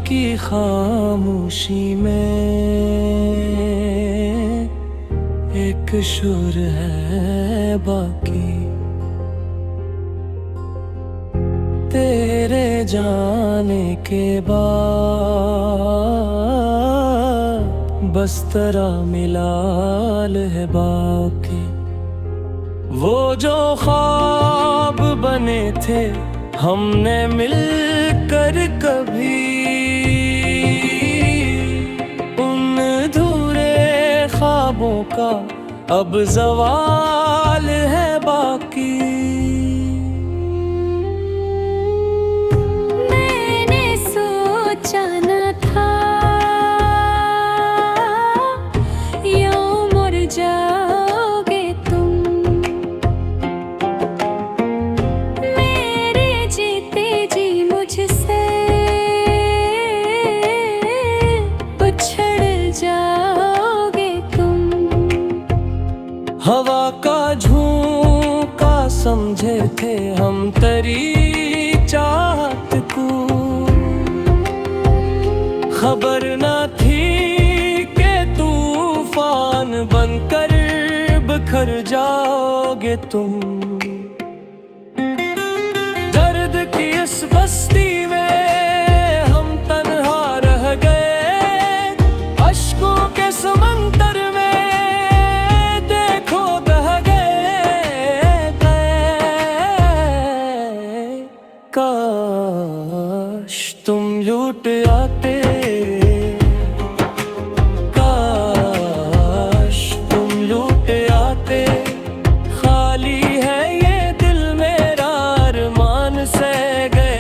की खामोशी में एक सुर है बाकी। तेरे जाने के बाद बस तेरा मिलाल है बाकी। वो जो ख्वाब बने थे हमने मिलकर कभी, उन अधूरे ख्वाबों का अब ज़वाल है बाकी। मैंने सोचा न था यूं मुड़ जाओगे तुम, मेरे जीते जी मुझसे उछड़ जाओगे तुम। हवा का झोंका समझे थे हम तेरी चाहत को, खबर न थी कि तूफान बनकर बिखर जाओगे तुम। दर्द की इस बस्ती में हम तन्हा रह गए, अश्कों के समंदर में देखो बह गए। काश तुम लौट आते, काश तुम लौट आते। खाली है ये दिल मेरा अरमान से गए।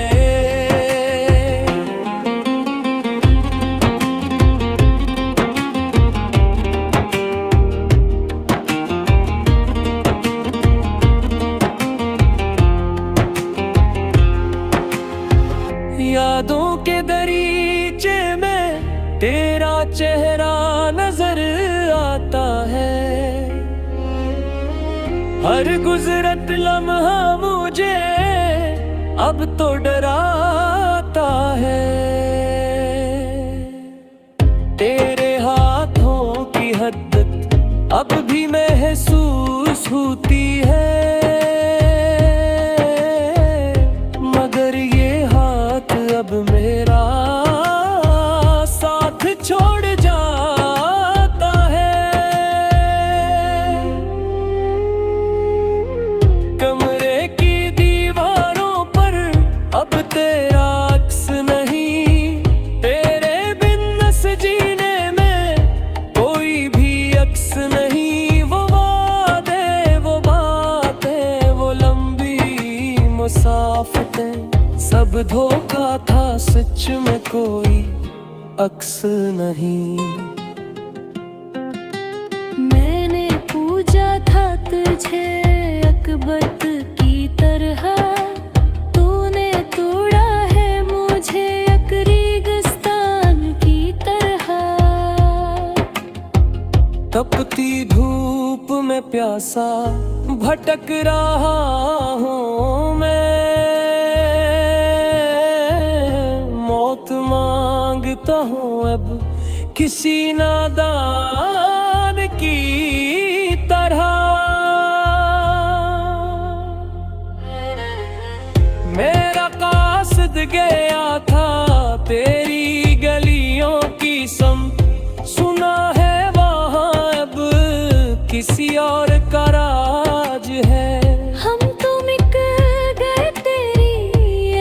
यादों के दरीचे में तेरा चेहरा नजर आता है, हर गुजरत लम्हा मुझे अब तो डराता है। तेरे हाथों की हद्दत अब भी महसूस होती है, मगर ये हाथ अब मेरा साथ छोड़ जाता है। कमरे की दीवारों पर अब तेरा अक्स नहीं, तेरे बिन नस जीने में कोई भी अक्स नहीं। वो वादे, वो बातें, वो लंबी मुसाफतें सब धोखा था, सच में कोई अक्स नहीं। मैंने पूजा था तुझे अकबत की तरह, तूने तोड़ा है मुझे एक रेगिस्तान की तरह। तपती धूप में प्यासा भटक रहा हूँ मैं, मौत मांगता हूँ अब किसी नादान की तरह। मेरा कासद गया था तेरी गलियों की सम, सुना है वहाँ अब किसी और का राज है। हम तो मिट गए तेरी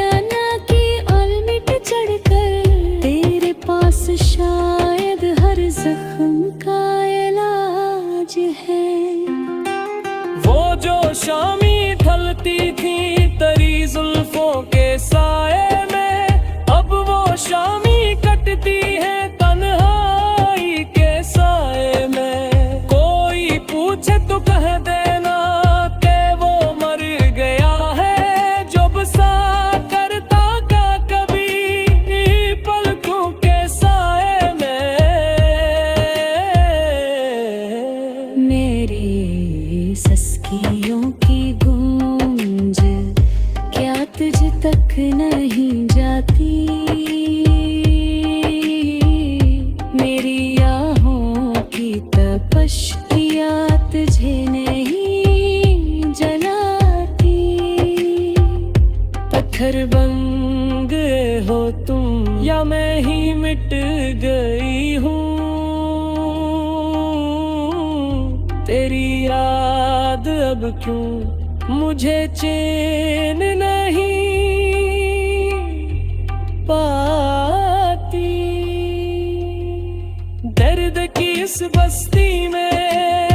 आना की और मिट चढ़कर, तेरे पास शायद हर जख्म का इलाज है। वो जो शामी ढलती थी तेरी जुल्फों के साए में, अब वो शामी बाद अब क्यों मुझे चैन नहीं पाती। दर्द की इस बस्ती में